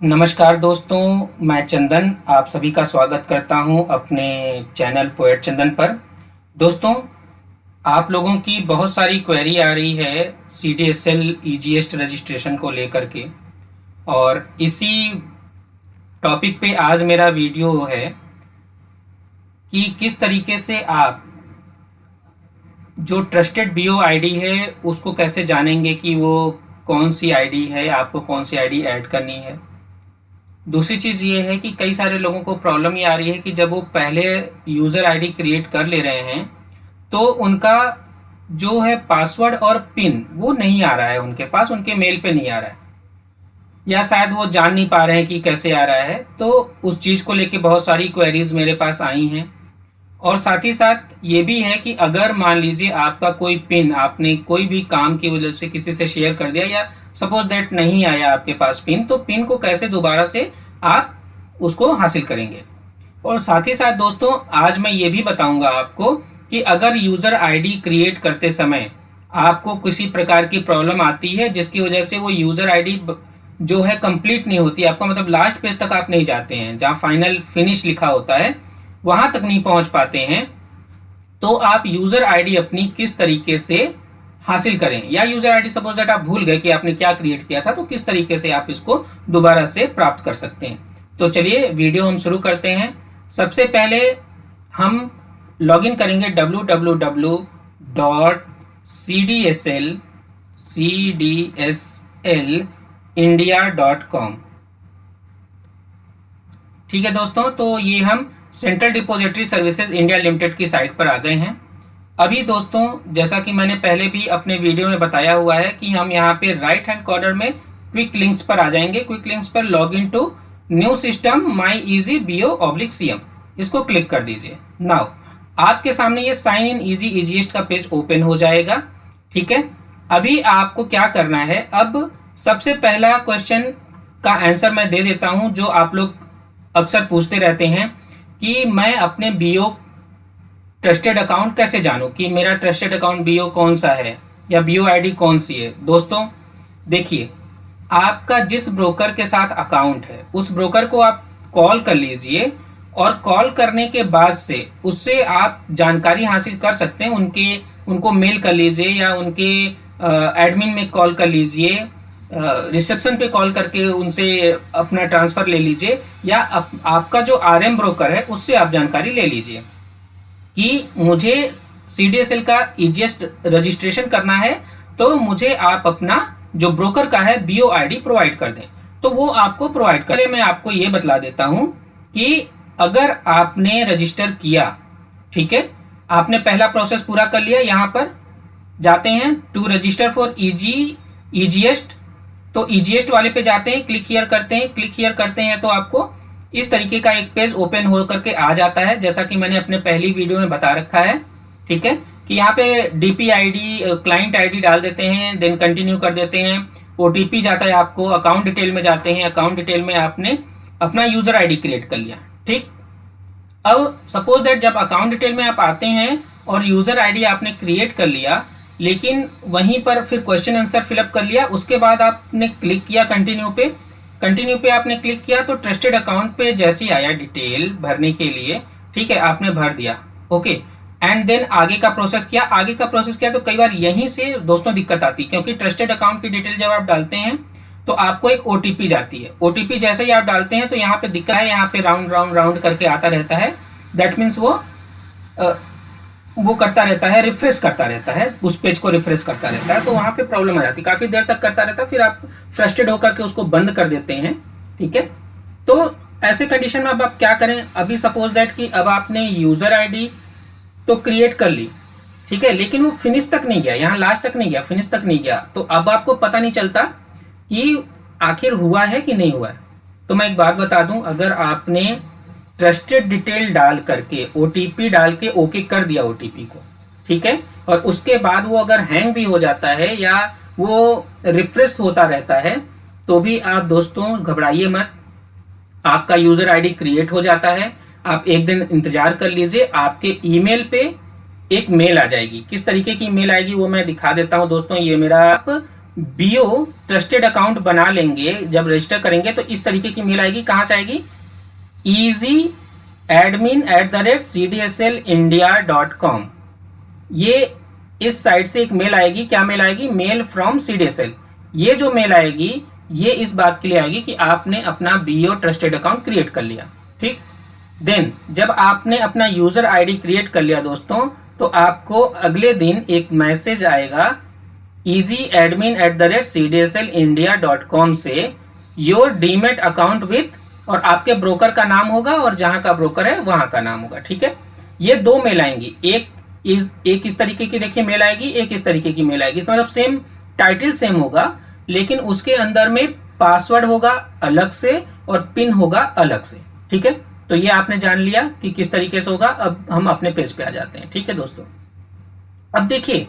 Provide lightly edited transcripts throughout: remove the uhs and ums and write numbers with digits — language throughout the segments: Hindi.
नमस्कार दोस्तों, मैं चंदन आप सभी का स्वागत करता हूं अपने चैनल पोएट चंदन पर। दोस्तों, आप लोगों की बहुत सारी क्वेरी आ रही है CDSL EGS रजिस्ट्रेशन को लेकर के, और इसी टॉपिक पे आज मेरा वीडियो है कि किस तरीके से आप जो ट्रस्टेड BO आईडी है उसको कैसे जानेंगे कि वो कौन सी आईडी है, आपको कौन सी आईडी ऐड करनी है। दूसरी चीज़ ये है कि कई सारे लोगों को प्रॉब्लम ये आ रही है कि जब वो पहले यूज़र आईडी क्रिएट कर ले रहे हैं तो उनका जो है पासवर्ड और पिन वो नहीं आ रहा है उनके पास, उनके मेल पे नहीं आ रहा है, या शायद वो जान नहीं पा रहे हैं कि कैसे आ रहा है। तो उस चीज़ को लेके बहुत सारी क्वेरीज मेरे पास आई हैं। और साथ ही साथ ये भी है कि अगर मान लीजिए आपका कोई पिन आपने कोई भी काम की वजह से किसी से शेयर कर दिया, या सपोज दैट नहीं आया आपके पास पिन, तो पिन को कैसे दोबारा से आप उसको हासिल करेंगे। और साथ ही साथ दोस्तों, आज मैं ये भी बताऊंगा आपको कि अगर यूज़र आईडी क्रिएट करते समय आपको किसी प्रकार की प्रॉब्लम आती है जिसकी वजह से वो यूज़र आईडी जो है कंप्लीट नहीं होती, आपका मतलब लास्ट पेज तक आप नहीं जाते हैं जहाँ फाइनल फिनिश लिखा होता है, वहां तक नहीं पहुंच पाते हैं, तो आप यूजर आईडी अपनी किस तरीके से हासिल करें, या यूजर आईडी सपोज दैट आप भूल गए कि आपने क्या क्रिएट किया था, तो किस तरीके से आप इसको दोबारा से प्राप्त कर सकते हैं। तो चलिए वीडियो हम शुरू करते हैं। सबसे पहले हम लॉगिन करेंगे www.cdslCDSLindia.com। ठीक है दोस्तों, तो ये हम central depository services India limited की साइट पर आ गए हैं। अभी दोस्तों, जैसा कि मैंने पहले भी अपने वीडियो में बताया हुआ है कि हम यहाँ पे राइट हैंड कॉर्नर में क्विक लिंक्स पर आ जाएंगे। क्विक लिंक्स पर log in to new system my easy BO/CM, इसको क्लिक कर दीजिए। नाउ आपके सामने ये साइन इन इजी इजीएस्ट का पेज ओपन हो जाएगा। ठीक है, अभी आपको क्या करना है, अब सबसे पहला क्वेश्चन का आंसर मैं दे देता हूं जो आप लोग अक्सर पूछते रहते हैं कि मैं अपने BO ट्रस्टेड अकाउंट कैसे जानूं कि मेरा ट्रस्टेड अकाउंट BO कौन सा है या BO आईडी कौन सी है। दोस्तों देखिए, आपका जिस ब्रोकर के साथ अकाउंट है उस ब्रोकर को आप कॉल कर लीजिए, और कॉल करने के बाद से उससे आप जानकारी हासिल कर सकते हैं। उनको मेल कर लीजिए, या उनके एडमिन में कॉल कर लीजिए, रिसेप्शन पे कॉल करके उनसे अपना ट्रांसफ़र ले लीजिए, या आपका जो RM ब्रोकर है उससे आप जानकारी ले लीजिए कि मुझे CDSL का EGS रजिस्ट्रेशन करना है, तो मुझे आप अपना जो ब्रोकर का है BO आईडी प्रोवाइड कर दें, तो वो आपको प्रोवाइड करें। मैं आपको ये बतला देता हूं कि अगर आपने रजिस्टर किया, ठीक है, आपने पहला प्रोसेस पूरा कर लिया, यहाँ पर जाते हैं टू रजिस्टर फॉर EGS, तो EGS वाले पे जाते हैं, क्लिक हियर करते हैं। क्लिक हियर करते हैं तो आपको इस तरीके का एक पेज ओपन हो करके आ जाता है, जैसा कि मैंने अपने पहली वीडियो में बता रखा है। ठीक है, कि यहाँ पे DP आईडी क्लाइंट आईडी डाल देते हैं, देन कंटिन्यू कर देते हैं, OTP जाता है आपको, अकाउंट डिटेल में जाते हैं, अकाउंट डिटेल में आपने अपना यूजर आईडी क्रिएट कर लिया। ठीक, अब सपोज दैट जब अकाउंट डिटेल में आप आते हैं और यूजर आईडी आपने क्रिएट कर लिया, लेकिन वहीं पर फिर क्वेश्चन आंसर फिलअप कर लिया, उसके बाद आपने क्लिक किया कंटिन्यू पे आपने क्लिक किया, तो ट्रस्टेड अकाउंट पे जैसे ही आया डिटेल भरने के लिए, ठीक है, आपने भर दिया, ओके, एंड देन आगे का प्रोसेस किया। तो कई बार यहीं से दोस्तों दिक्कत आती है, क्योंकि ट्रस्टेड अकाउंट की डिटेल जब आप डालते हैं तो आपको एक OTP जाती है। OTP जैसे ही आप डालते हैं तो यहाँ पे दिक्कत है, यहाँ पे राउंड करके आता रहता है। दैट मीन्स वो करता रहता है, रिफ्रेश करता रहता है, उस पेज को रिफ्रेश करता रहता है, तो वहाँ पे प्रॉब्लम आ जाती है, काफ़ी देर तक करता रहता है, फिर आप फ्रस्ट्रेट होकर के उसको बंद कर देते हैं। ठीक है, तो ऐसे कंडीशन में अब आप क्या करें, अभी सपोज दैट कि अब आपने यूज़र आईडी तो क्रिएट कर ली, ठीक है, लेकिन वो फिनिश तक नहीं गया, यहाँ लास्ट तक नहीं गया, फिनिश तक नहीं गया, तो अब आपको पता नहीं चलता कि आखिर हुआ है कि नहीं हुआ है। तो मैं एक बात बता दूं, अगर आपने ट्रस्टेड डिटेल डाल करके OTP डाल के ओके कर दिया OTP को, ठीक है, और उसके बाद वो अगर हैंग भी हो जाता है या वो रिफ्रेश होता रहता है, तो भी आप दोस्तों घबराइए मत, आपका यूजर आईडी क्रिएट हो जाता है। आप एक दिन इंतजार कर लीजिए, आपके ईमेल पे एक मेल आ जाएगी। किस तरीके की मेल आएगी वो मैं दिखा देता हूं दोस्तों। ये मेरा आप बीओ ट्रस्टेड अकाउंट बना लेंगे, जब रजिस्टर करेंगे तो इस तरीके की मेल आएगी। कहाँ से आएगी? easyadmin@cdslindia.com। ये इस साइट से एक मेल आएगी। क्या मेल आएगी? Mail from CDSL। ये जो मेल आएगी ये इस बात के लिए आएगी कि आपने अपना बीओ ट्रस्टेड अकाउंट क्रिएट कर लिया। ठीक, देन जब आपने अपना यूजर आईडी क्रिएट कर लिया दोस्तों, तो आपको अगले दिन एक मैसेज आएगा easyadmin@cdslindia.com से योर डीमेट अकाउंट विथ, और आपके ब्रोकर का नाम होगा और जहां का ब्रोकर है वहां का नाम होगा। ठीक है, ये दो मेल आएंगी, एक इस तरीके की देखिए मेल आएगी, एक इस तरीके की मेल आएगी। इसका मतलब सेम टाइटल सेम होगा, लेकिन उसके अंदर में पासवर्ड होगा अलग से और पिन होगा अलग से। ठीक है, तो ये आपने जान लिया कि किस तरीके से होगा। अब हम अपने पेज पे आ जाते हैं। ठीक है दोस्तों, अब देखिए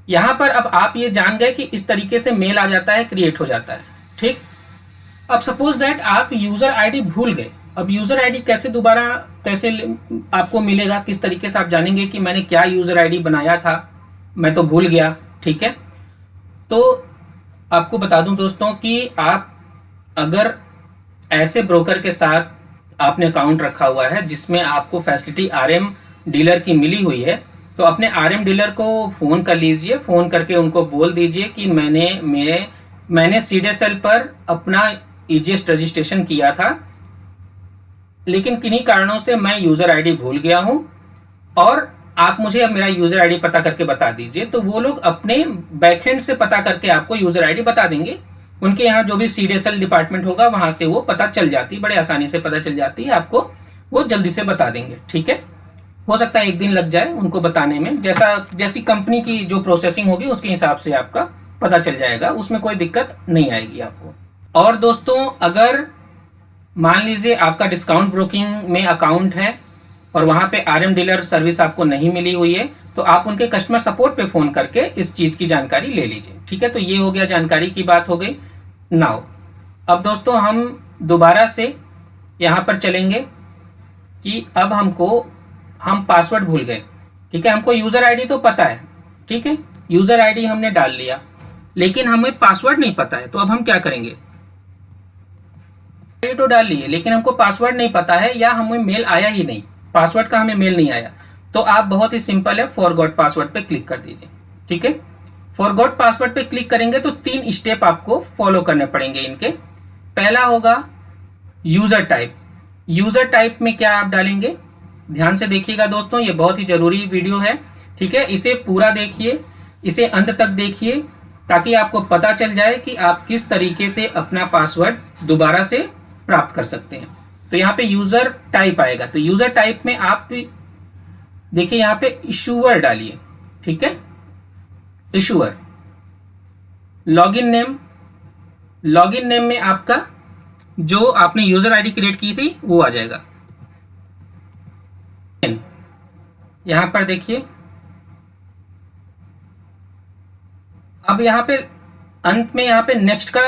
यहां पर अब आप ये जान गए कि इस तरीके से मेल आ जाता है, क्रिएट हो जाता है। ठीक, अब सपोज दैट आप यूजर आईडी भूल गए। अब यूजर आईडी कैसे दोबारा कैसे आपको मिलेगा, किस तरीके से आप जानेंगे कि मैंने क्या यूजर आईडी बनाया था, मैं तो भूल गया। ठीक है, तो आपको बता दूं दोस्तों कि आप अगर ऐसे ब्रोकर के साथ आपने अकाउंट रखा हुआ है जिसमें आपको फैसिलिटी आरएम डीलर की मिली हुई है, तो अपने आरएम डीलर को फ़ोन कर लीजिए। फ़ोन करके उनको बोल दीजिए कि मैंने CDSL पर अपना ईजीएस्ट रजिस्ट्रेशन किया था, लेकिन किन्हीं कारणों से मैं यूज़र आईडी भूल गया हूं और आप मुझे अब मेरा यूज़र आईडी पता करके बता दीजिए। तो वो लोग अपने बैकएंड से पता करके आपको यूज़र आईडी बता देंगे। उनके यहाँ जो भी CDSL डिपार्टमेंट होगा वहाँ से वो पता चल जाती है, बड़े आसानी से पता चल जाती है, आपको वो जल्दी से बता देंगे। ठीक है, हो सकता है एक दिन लग जाए उनको बताने में, जैसी कंपनी की जो प्रोसेसिंग होगी उसके हिसाब से आपका पता चल जाएगा, उसमें कोई दिक्कत नहीं आएगी आपको। और दोस्तों अगर मान लीजिए आपका डिस्काउंट ब्रोकिंग में अकाउंट है और वहाँ पे आरएम डीलर सर्विस आपको नहीं मिली हुई है, तो आप उनके कस्टमर सपोर्ट पे फ़ोन करके इस चीज़ की जानकारी ले लीजिए। ठीक है, तो ये हो गया, जानकारी की बात हो गई। नाउ अब दोस्तों हम दोबारा से यहाँ पर चलेंगे कि अब हम पासवर्ड भूल गए। ठीक है, हमको यूज़र आईडी तो पता है। ठीक है, यूज़र आईडी हमने डाल लिया, लेकिन हमें पासवर्ड नहीं पता है। तो अब हम क्या करेंगे? तो डाल लिए, लेकिन हमको पासवर्ड नहीं पता है या हमें मेल आया ही नहीं, पासवर्ड का हमें मेल नहीं आया। तो आप बहुत ही सिंपल है, फॉरगॉट पासवर्ड पे क्लिक कर दीजिए। ठीक है, फॉरगॉट पासवर्ड पे क्लिक करेंगे तो 3 स्टेप आपको फॉलो करने पड़ेंगे इनके। पहला होगा यूज़र टाइप। यूज़र टाइप में क्या आप डालेंगे, ध्यान से देखिएगा दोस्तों, ये बहुत ही ज़रूरी वीडियो है। ठीक है, इसे पूरा देखिए, इसे अंत तक देखिए, ताकि आपको पता चल जाए कि आप किस तरीके से अपना पासवर्ड दोबारा से प्राप्त कर सकते हैं। तो यहाँ पे यूज़र टाइप आएगा, तो यूज़र टाइप में आप देखिए यहाँ पे इशूअर डालिए। ठीक है, इशूअर। लॉगिन नेम में आपका जो आपने यूज़र आईडी क्रिएट की थी वो आ जाएगा। यहाँ पर देखिए, अब यहाँ पे अंत में यहाँ पे नेक्स्ट का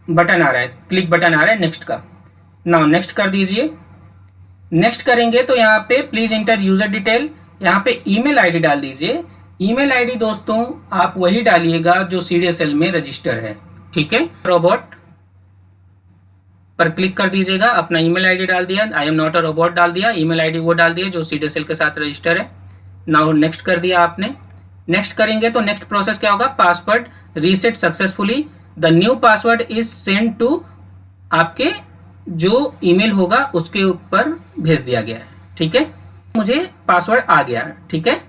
बटन आ रहा है, क्लिक बटन आ रहा है नेक्स्ट का। नाउ नेक्स्ट कर दीजिए। नेक्स्ट करेंगे तो यहाँ पे प्लीज इंटर यूजर डिटेल, यहाँ पे ईमेल आईडी डाल दीजिए। ईमेल आईडी दोस्तों आप वही डालिएगा जो CDSL में रजिस्टर है। ठीक है, रोबोट पर क्लिक कर दीजिएगा, अपना ईमेल आईडी डाल दिया, I am not a robot डाल दिया, ईमेल आईडी वो डाल दिया जो CDSL के साथ रजिस्टर है। नाउ नेक्स्ट कर दिया आपने। नेक्स्ट करेंगे तो नेक्स्ट प्रोसेस क्या होगा, password reset successfully, the new password is send to, आपके जो ईमेल होगा उसके ऊपर भेज दिया गया है। ठीक है, मुझे पासवर्ड आ गया। ठीक है,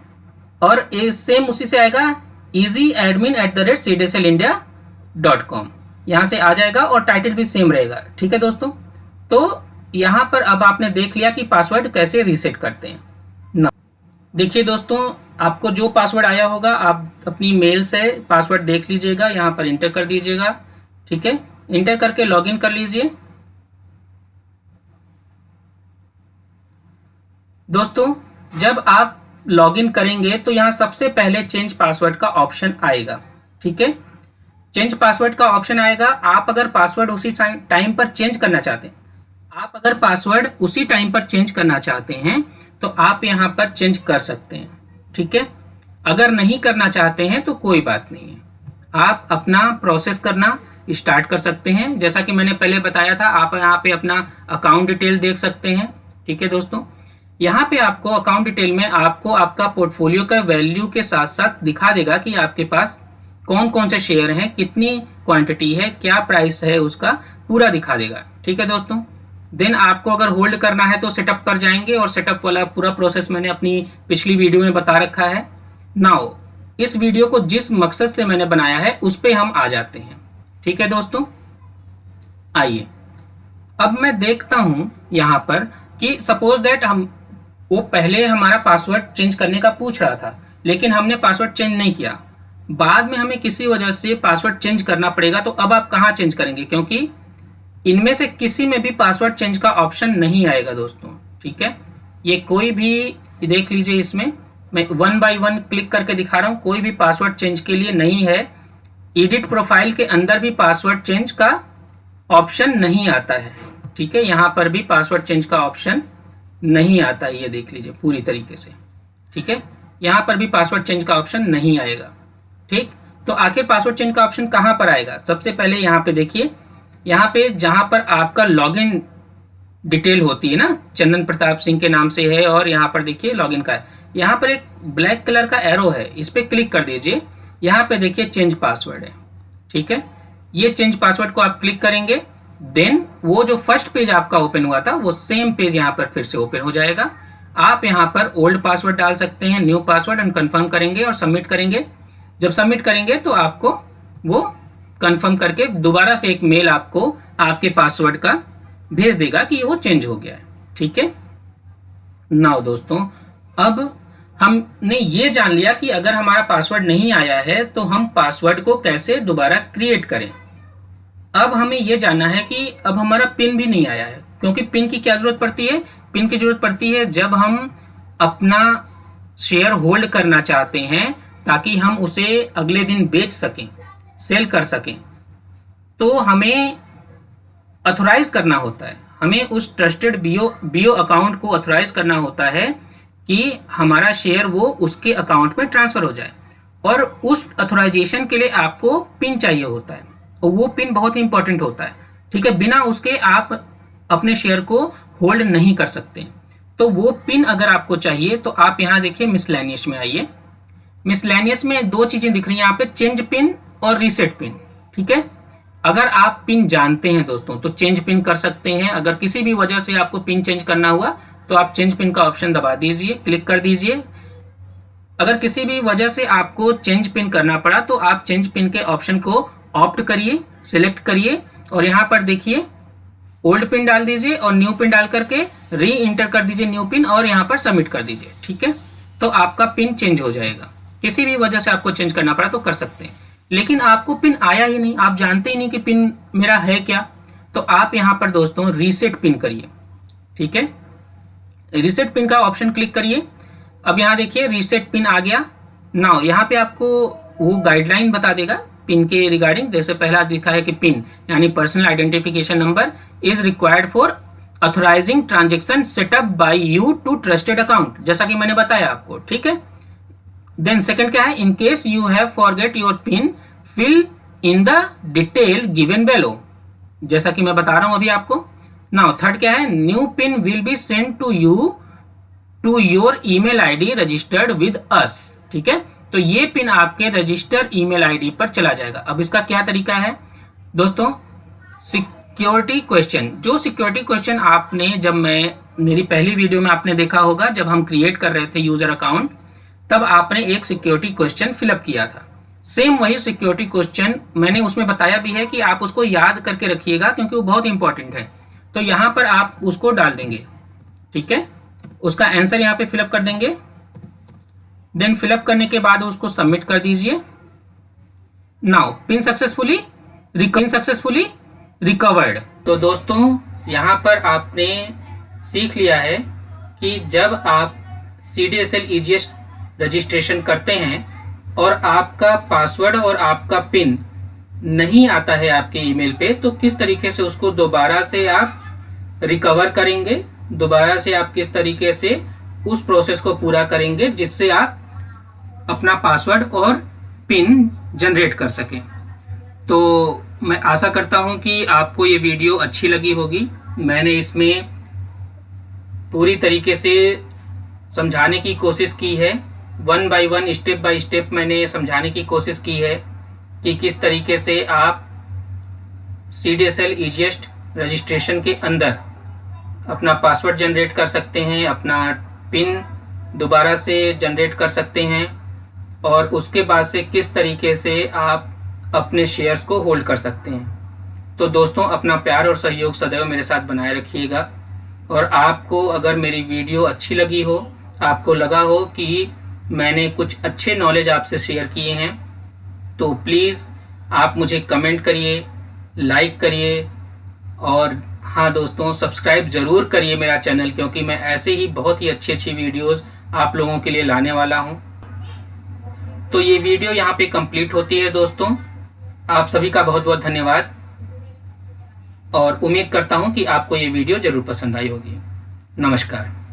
और सेम उसी से आएगा easyadmin@cdslindia.com, यहाँ से आ जाएगा और टाइटल भी सेम रहेगा। ठीक है दोस्तों, तो यहाँ पर अब आपने देख लिया कि पासवर्ड कैसे रीसेट करते हैं ना। देखिए दोस्तों, आपको जो पासवर्ड आया होगा आप अपनी मेल से पासवर्ड देख लीजिएगा, यहाँ पर इंटर कर दीजिएगा। ठीक है, इंटर करके लॉगिन कर लीजिए। दोस्तों जब आप लॉगिन करेंगे तो यहाँ सबसे पहले चेंज पासवर्ड का ऑप्शन आएगा। ठीक है, चेंज पासवर्ड का ऑप्शन आएगा। आप अगर पासवर्ड उसी टाइम पर चेंज करना चाहते हैं, तो आप यहाँ पर चेंज कर सकते हैं। ठीक है, अगर नहीं करना चाहते हैं तो कोई बात नहीं है, आप अपना प्रोसेस करना स्टार्ट कर सकते हैं। जैसा कि मैंने पहले बताया था, आप यहाँ पे अपना अकाउंट डिटेल देख सकते हैं। ठीक है दोस्तों, यहाँ पे आपको अकाउंट डिटेल में आपको आपका पोर्टफोलियो का वैल्यू के साथ साथ दिखा देगा कि आपके पास कौन कौन से शेयर हैं, कितनी क्वांटिटी है, क्या प्राइस है, उसका पूरा दिखा देगा। ठीक है दोस्तों, देन आपको अगर होल्ड करना है तो सेटअप पर जाएंगे, और सेटअप वाला पूरा प्रोसेस मैंने अपनी पिछली वीडियो में बता रखा है। नाउ इस वीडियो को जिस मकसद से मैंने बनाया है उस पर हम आ जाते हैं। ठीक है दोस्तों, आइए अब मैं देखता हूं यहां पर कि सपोज दैट वो पहले हमारा पासवर्ड चेंज करने का पूछ रहा था, लेकिन हमने पासवर्ड चेंज नहीं किया। बाद में हमें किसी वजह से पासवर्ड चेंज करना पड़ेगा, तो अब आप कहाँ चेंज करेंगे, क्योंकि इनमें से किसी में भी पासवर्ड चेंज का ऑप्शन नहीं आएगा दोस्तों। ठीक है, ये कोई भी देख लीजिए, इसमें मैं 1 बाय 1 क्लिक करके दिखा रहा हूँ, कोई भी पासवर्ड चेंज के लिए नहीं है। एडिट प्रोफाइल के अंदर भी पासवर्ड चेंज का ऑप्शन नहीं आता है। ठीक है, यहाँ पर भी पासवर्ड चेंज का ऑप्शन नहीं आता है, ये देख लीजिए पूरी तरीके से। ठीक है, यहाँ पर भी पासवर्ड चेंज का ऑप्शन नहीं आएगा। ठीक, तो आखिर पासवर्ड चेंज का ऑप्शन कहाँ पर आएगा? सबसे पहले यहाँ पे देखिए, यहाँ पे जहाँ पर आपका लॉगिन डिटेल होती है ना, चंदन प्रताप सिंह के नाम से है, और यहाँ पर देखिए लॉगिन का है, यहाँ पर एक ब्लैक कलर का एरो है, इस पर क्लिक कर दीजिए। यहाँ पे देखिए चेंज पासवर्ड है। ठीक है, ये चेंज पासवर्ड को आप क्लिक करेंगे, देन वो जो फर्स्ट पेज आपका ओपन हुआ था वो सेम पेज यहाँ पर फिर से ओपन हो जाएगा। आप यहाँ पर ओल्ड पासवर्ड डाल सकते हैं, न्यू पासवर्ड, एंड कंफर्म करेंगे और सबमिट करेंगे। जब सबमिट करेंगे तो आपको वो कंफर्म करके दोबारा से एक मेल आपको आपके पासवर्ड का भेज देगा कि वो चेंज हो गया है। ठीक है, नाउ दोस्तों, अब हमने ये जान लिया कि अगर हमारा पासवर्ड नहीं आया है तो हम पासवर्ड को कैसे दोबारा क्रिएट करें। अब हमें ये जानना है कि अब हमारा पिन भी नहीं आया है, क्योंकि पिन की क्या जरूरत पड़ती है? पिन की जरूरत पड़ती है जब हम अपना शेयर होल्ड करना चाहते हैं, ताकि हम उसे अगले दिन बेच सकें, सेल कर सकें। तो हमें ऑथराइज करना होता है, हमें उस ट्रस्टेड बीओ अकाउंट को ऑथराइज करना होता है कि हमारा शेयर वो उसके अकाउंट में ट्रांसफर हो जाए, और उस ऑथराइजेशन के लिए आपको पिन चाहिए होता है, और वो पिन बहुत ही इंपॉर्टेंट होता है। ठीक है, बिना उसके आप अपने शेयर को होल्ड नहीं कर सकते। तो वो पिन अगर आपको चाहिए तो आप यहाँ देखिए मिसलेनियस में आइए। मिसलेनियस में दो चीजें दिख रही हैं यहाँ पे, चेंज पिन और रीसेट पिन। ठीक है, अगर आप पिन जानते हैं दोस्तों तो चेंज पिन कर सकते हैं। अगर किसी भी वजह से आपको पिन चेंज करना हुआ तो आप चेंज पिन का ऑप्शन दबा दीजिए, क्लिक कर दीजिए। अगर किसी भी वजह से आपको चेंज पिन करना पड़ा तो आप चेंज पिन के ऑप्शन को ऑप्ट करिए, सिलेक्ट करिए, और यहाँ पर देखिए ओल्ड पिन डाल दीजिए और न्यू पिन डाल करके री इंटर कर दीजिए न्यू पिन, और यहाँ पर सबमिट कर दीजिए। ठीक है, तो आपका पिन चेंज हो जाएगा। किसी भी वजह से आपको चेंज करना पड़ा तो कर सकते हैं, लेकिन आपको पिन आया ही नहीं, आप जानते ही नहीं कि पिन मेरा है क्या, तो आप यहाँ पर दोस्तों रीसेट पिन करिए। ठीक है, रीसेट पिन का ऑप्शन क्लिक करिए। अब यहाँ देखिए रीसेट पिन आ गया। नाउ यहाँ पे आपको वो गाइडलाइन बता देगा पिन के रिगार्डिंग। जैसे पहला दिखा है कि पिन यानी personal identification number is required for authorising transaction setup by you to trusted account, जैसा कि मैंने बताया आपको। ठीक है, देन सेकंड क्या है, in case you have forget your pin fill in the detail given below, जैसा कि मैं बता रहा हूं अभी आपको। नाउ थर्ड क्या है, new PIN will be send to you to your email ID registered with us. ठीक है, तो ये पिन आपके रजिस्टर्ड ईमेल आईडी पर चला जाएगा। अब इसका क्या तरीका है दोस्तों, सिक्योरिटी क्वेश्चन, जो सिक्योरिटी क्वेश्चन आपने जब मैं मेरी पहली वीडियो में आपने देखा होगा, जब हम क्रिएट कर रहे थे यूजर अकाउंट, तब आपने एक सिक्योरिटी क्वेश्चन फिलअप किया था। सेम वही सिक्योरिटी क्वेश्चन मैंने उसमें बताया भी है कि आप उसको याद करके रखिएगा, क्योंकि वो बहुत इंपॉर्टेंट है। तो यहाँ पर आप उसको डाल देंगे। ठीक है, उसका आंसर यहाँ पे फिलअप कर देंगे। देन फिलअप करने के बाद उसको सबमिट कर दीजिए। Now pin successfully recovered. तो दोस्तों यहाँ पर आपने सीख लिया है कि जब आप CDSL EGS रजिस्ट्रेशन करते हैं और आपका पासवर्ड और आपका पिन नहीं आता है आपके ईमेल पे, तो किस तरीके से उसको दोबारा से आप रिकवर करेंगे, दोबारा से आप किस तरीके से उस प्रोसेस को पूरा करेंगे जिससे आप अपना पासवर्ड और पिन जनरेट कर सकें। तो मैं आशा करता हूं कि आपको ये वीडियो अच्छी लगी होगी। मैंने इसमें पूरी तरीके से समझाने की कोशिश की है, one by one, step by step मैंने समझाने की कोशिश की है कि किस तरीके से आप CDSL ईजीएस्ट रजिस्ट्रेशन के अंदर अपना पासवर्ड जनरेट कर सकते हैं, अपना पिन दोबारा से जनरेट कर सकते हैं, और उसके बाद से किस तरीके से आप अपने शेयर्स को होल्ड कर सकते हैं। तो दोस्तों, अपना प्यार और सहयोग सदैव मेरे साथ बनाए रखिएगा। और आपको अगर मेरी वीडियो अच्छी लगी हो, आपको लगा हो कि मैंने कुछ अच्छे नॉलेज आपसे शेयर किए हैं, तो प्लीज़ आप मुझे कमेंट करिए, लाइक करिए, और हाँ दोस्तों, सब्सक्राइब ज़रूर करिए मेरा चैनल, क्योंकि मैं ऐसे ही बहुत ही अच्छी अच्छी वीडियोस आप लोगों के लिए लाने वाला हूँ। तो ये वीडियो यहाँ पे कंप्लीट होती है दोस्तों। आप सभी का बहुत बहुत धन्यवाद, और उम्मीद करता हूँ कि आपको ये वीडियो ज़रूर पसंद आई होगी। नमस्कार।